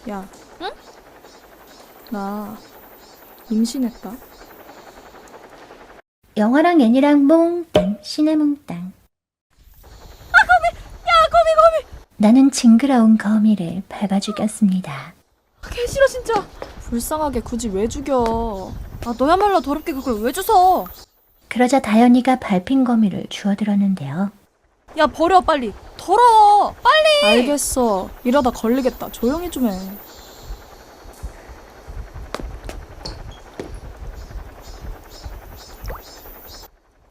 야, 응? 나 임신했다. 영화랑 애니랑 몽땅 신의 몽땅. 거미! 나는 징그러운 거미를 밟아 죽였습니다. 개 싫어 진짜. 불쌍하게 굳이 왜 죽여? 아 너야말로 더럽게 그걸 왜 주워? 그러자 다현이가 밟힌 거미를 주워들었는데요. 야 버려 빨리. 더러워. 빨리. 알겠어. 이러다 걸리겠다. 조용히 좀 해.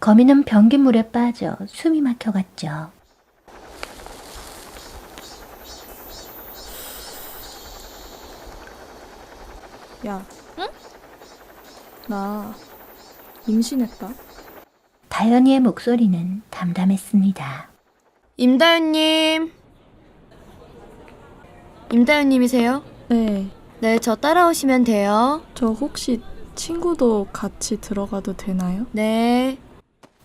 거미는 변기물에 빠져 숨이 막혀갔죠. 야, 응? 나 임신했다. 다현이의 목소리는 담담했습니다. 임다윤님. 임다윤님이세요? 네, 네, 저 따라오시면 돼요. 저 혹시 친구도 같이 들어가도 되나요? 네.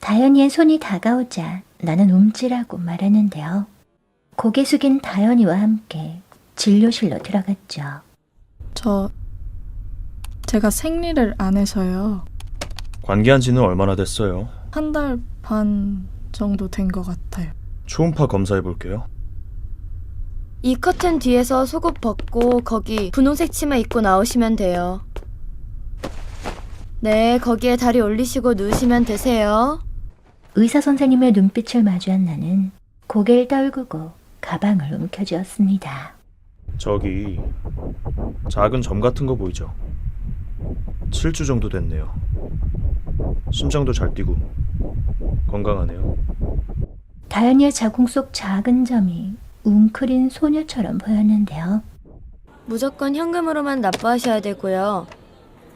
다현이의 손이 다가오자 나는 움찔하고 말했는데요. 고개 숙인 다현이와 함께 진료실로 들어갔죠. 제가 생리를 안 해서요. 관계한 지는 얼마나 됐어요? 한 달 반 정도 된 것 같아요. 초음파 검사해 볼게요. 이 커튼 뒤에서 속옷 벗고 거기 분홍색 치마 입고 나오시면 돼요. 네, 거기에 다리 올리시고 누우시면 되세요. 의사 선생님의 눈빛을 마주한 나는 고개를 떨구고 가방을 움켜쥐었습니다. 저기 작은 점 같은 거 보이죠? 7주 정도 됐네요. 심장도 잘 뛰고 건강하네요. 다현이의 자궁 속 작은 점이 웅크린 소녀처럼 보였는데요. 무조건 현금으로만 납부하셔야 되고요.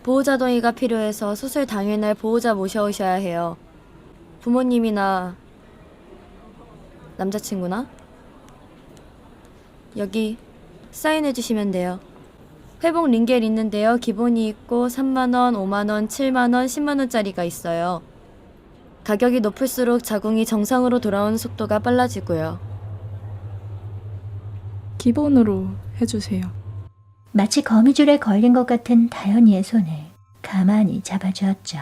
보호자 동의가 필요해서 수술 당일날 보호자 모셔오셔야 해요. 부모님이나 남자친구나? 여기 사인해 주시면 돼요. 회복 링겔 있는데요. 기본이 있고 3만원, 5만원, 7만원, 10만원짜리가 있어요. 가격이 높을수록 자궁이 정상으로 돌아오는 속도가 빨라지고요. 기본으로 해주세요. 마치 거미줄에 걸린 것 같은 다현이의 손을 가만히 잡아주었죠.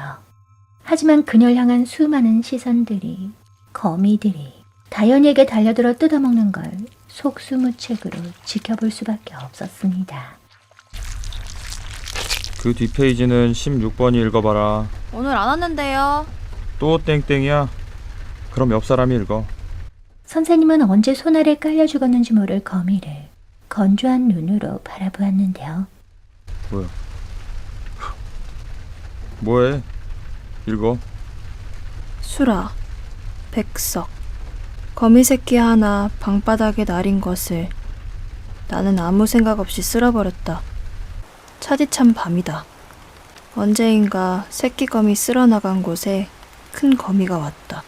하지만 그녀를 향한 수많은 시선들이, 거미들이 다현이에게 달려들어 뜯어먹는 걸 속수무책으로 지켜볼 수밖에 없었습니다. 그 뒷페이지는 16번이 읽어봐라. 오늘 안 왔는데요. 또 땡땡이야? 그럼 옆 사람이 읽어. 선생님은 언제 손아래 깔려 죽었는지 모를 거미를 건조한 눈으로 바라보았는데요. 뭐야? 뭐해? 읽어. 수라, 백석, 거미 새끼 하나 방바닥에 날인 것을 나는 아무 생각 없이 쓸어버렸다. 차디찬 밤이다. 언제인가 새끼 거미 쓸어나간 곳에 큰 거미가 왔다.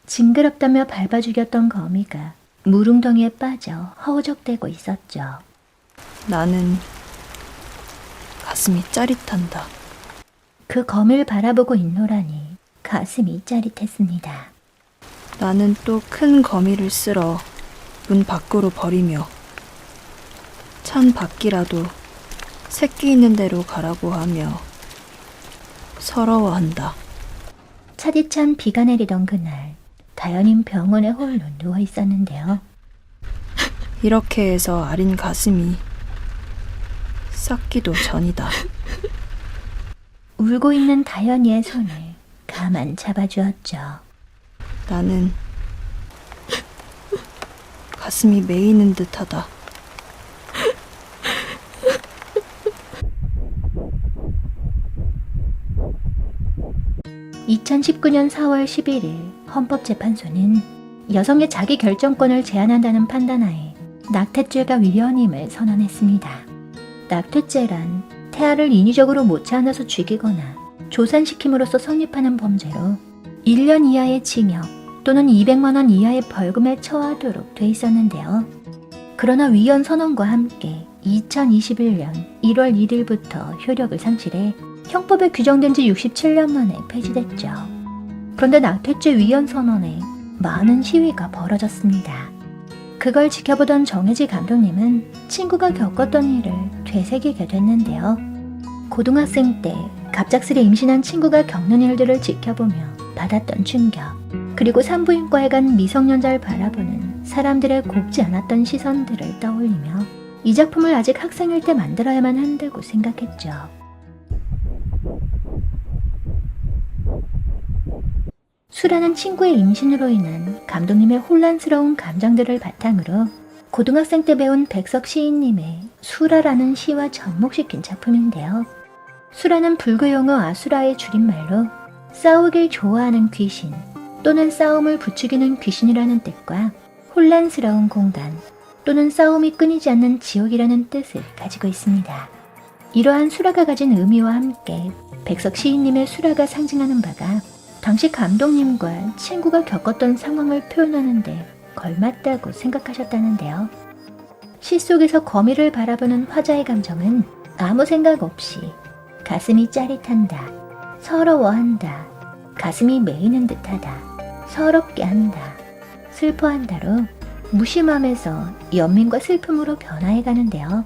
징그럽다며 밟아 죽였던 거미가 물웅덩이에 빠져 허우적대고 있었죠. 나는 가슴이 짜릿한다. 그 거미를 바라보고 있노라니 가슴이 짜릿했습니다. 나는 또 큰 거미를 쓸어 문 밖으로 버리며 찬 밖이라도 새끼 있는 데로 가라고 하며 서러워한다. 차디찬 비가 내리던 그날 다현인 병원에 홀로 누워 있었는데요. 이렇게 해서 아린 가슴이 썩기도 전이다. 울고 있는 다현이의 손을 가만 잡아주었죠. 나는 가슴이 메이는 듯하다. (2019년 4월 11일) 헌법재판소는 여성의 자기 결정권을 제한한다는 판단하에 낙태죄가 위헌임을 선언했습니다. 낙태죄란 태아를 인위적으로 못지 않아서 죽이거나 조산시킴으로써 성립하는 범죄로 1년 이하의 징역 또는 200만 원 이하의 벌금에 처하도록 돼 있었는데요. 그러나 위헌 선언과 함께 2021년 1월 1일부터 효력을 상실해 형법에 규정된 지 67년 만에 폐지됐죠. 그런데 낙태죄 위헌 선언에 많은 시위가 벌어졌습니다. 그걸 지켜보던 정혜지 감독님은 친구가 겪었던 일을 되새기게 됐는데요. 고등학생 때 갑작스레 임신한 친구가 겪는 일들을 지켜보며 받았던 충격, 그리고 산부인과에 간 미성년자를 바라보는 사람들의 곱지 않았던 시선들을 떠올리며 이 작품을 아직 학생일 때 만들어야만 한다고 생각했죠. 수라는 친구의 임신으로 인한 감독님의 혼란스러운 감정들을 바탕으로 고등학생 때 배운 백석 시인님의 수라라는 시와 접목시킨 작품인데요. 수라는 불교 용어 아수라의 줄임말로 싸우길 좋아하는 귀신 또는 싸움을 부추기는 귀신이라는 뜻과 혼란스러운 공간 또는 싸움이 끊이지 않는 지옥이라는 뜻을 가지고 있습니다. 이러한 수라가 가진 의미와 함께 백석 시인님의 수라가 상징하는 바가 당시 감독님과 친구가 겪었던 상황을 표현하는 데 걸맞다고 생각하셨다는데요. 시 속에서 거미를 바라보는 화자의 감정은 아무 생각 없이 가슴이 짜릿한다, 서러워한다, 가슴이 메이는 듯하다, 서럽게 한다, 슬퍼한다로 무심함에서 연민과 슬픔으로 변화해 가는데요.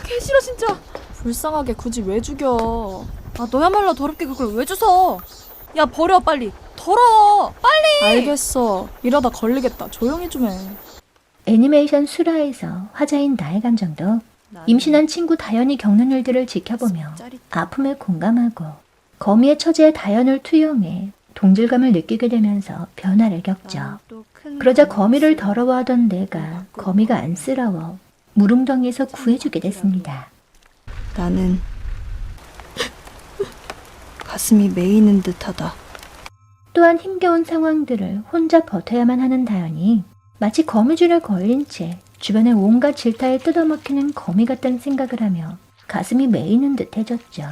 개 싫어 진짜. 불쌍하게 굳이 왜 죽여? 아 너야말로 더럽게 그걸 왜 주워? 야 버려 빨리. 더러워. 빨리. 알겠어. 이러다 걸리겠다. 조용히 좀 해. 애니메이션 수라에서 화자인 나의 감정도 임신한 친구 다연이 겪는 일들을 지켜보며 아픔에 공감하고 거미의 처지에 다연을 투영해 동질감을 느끼게 되면서 변화를 겪죠. 그러자 거미를 더러워하던 내가 거미가 안쓰러워 무릉덩이에서 구해주게 됐습니다. 나는 가슴이 메이는 듯하다. 또한 힘겨운 상황들을 혼자 버텨야만 하는 다연이 마치 거미줄에 걸린 채 주변의 온갖 질타에 뜯어먹히는 거미 같다는 생각을 하며 가슴이 메이는 듯해졌죠.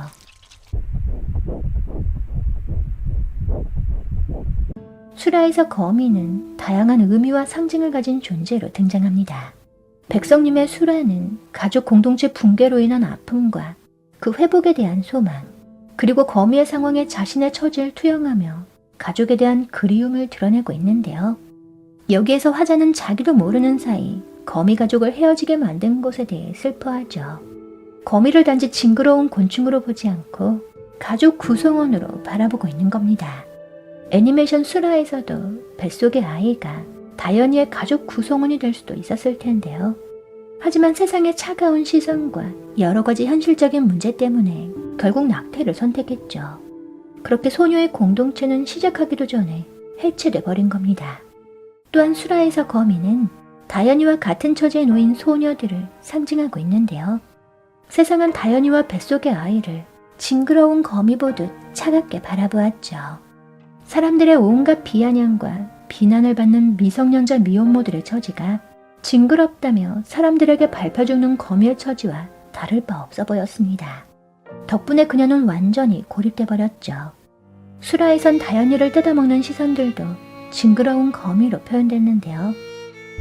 수라에서 거미는 다양한 의미와 상징을 가진 존재로 등장합니다. 백성님의 수라는 가족 공동체 붕괴로 인한 아픔과 그 회복에 대한 소망, 그리고 거미의 상황에 자신의 처지를 투영하며 가족에 대한 그리움을 드러내고 있는데요. 여기에서 화자는 자기도 모르는 사이 거미 가족을 헤어지게 만든 것에 대해 슬퍼하죠. 거미를 단지 징그러운 곤충으로 보지 않고 가족 구성원으로 바라보고 있는 겁니다. 애니메이션 수라에서도 뱃속의 아이가 다연이의 가족 구성원이 될 수도 있었을 텐데요. 하지만 세상의 차가운 시선과 여러 가지 현실적인 문제 때문에 결국 낙태를 선택했죠. 그렇게 소녀의 공동체는 시작하기도 전에 해체돼 버린 겁니다. 또한 수라에서 거미는 다연이와 같은 처지에 놓인 소녀들을 상징하고 있는데요. 세상은 다연이와 뱃속의 아이를 징그러운 거미 보듯 차갑게 바라보았죠. 사람들의 온갖 비아냥과 비난을 받는 미성년자 미혼모들의 처지가 징그럽다며 사람들에게 밟혀 죽는 거미의 처지와 다를 바 없어 보였습니다. 덕분에 그녀는 완전히 고립돼 버렸죠. 수라에선 다연이를 뜯어먹는 시선들도 징그러운 거미로 표현됐는데요.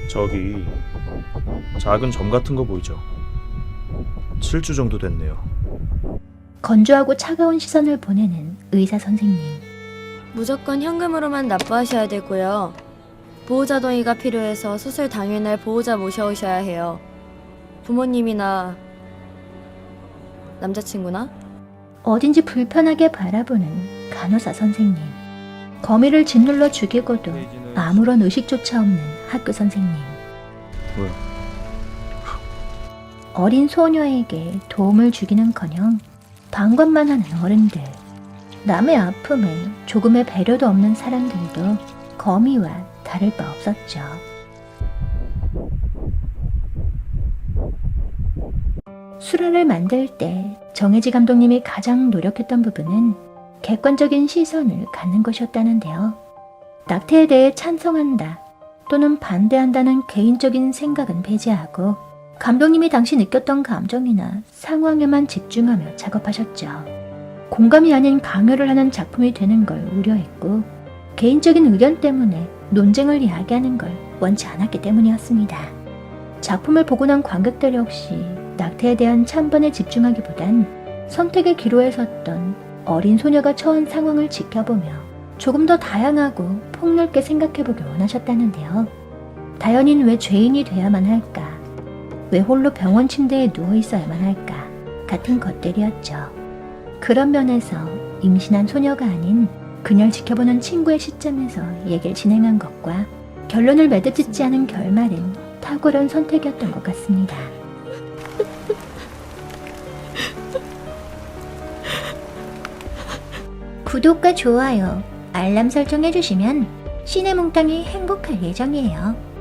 저기 작은 점 같은 거 보이죠? 7주 정도 됐네요. 건조하고 차가운 시선을 보내는 의사 선생님. 무조건 현금으로만 납부하셔야 되고요. 보호자 동의가 필요해서 수술 당일날 보호자 모셔오셔야 해요. 부모님이나 남자친구나? 어딘지 불편하게 바라보는 간호사 선생님. 거미를 짓눌러 죽이고도 아무런 의식조차 없는 학교 선생님. 뭐야? 어린 소녀에게 도움을 주기는커녕 방관만 하는 어른들. 남의 아픔에 조금의 배려도 없는 사람들도 거미와 다를 바 없었죠. 수라를 만들 때 정혜지 감독님이 가장 노력했던 부분은 객관적인 시선을 갖는 것이었다는데요. 낙태에 대해 찬성한다 또는 반대한다는 개인적인 생각은 배제하고 감독님이 당시 느꼈던 감정이나 상황에만 집중하며 작업하셨죠. 공감이 아닌 강요를 하는 작품이 되는 걸 우려했고 개인적인 의견 때문에 논쟁을 이야기하는 걸 원치 않았기 때문이었습니다. 작품을 보고 난 관객들 역시 낙태에 대한 찬반에 집중하기보단 선택의 기로에 섰던 어린 소녀가 처한 상황을 지켜보며 조금 더 다양하고 폭넓게 생각해보길 원하셨다는데요. 다현이는 왜 죄인이 돼야만 할까? 왜 홀로 병원 침대에 누워 있어야만 할까? 같은 것들이었죠. 그런 면에서 임신한 소녀가 아닌 그녀를 지켜보는 친구의 시점에서 얘기를 진행한 것과 결론을 맺어짓지 않은 결말은 탁월한 선택이었던 것 같습니다. 구독과 좋아요, 알람 설정해주시면 시네몽땅이 행복할 예정이에요.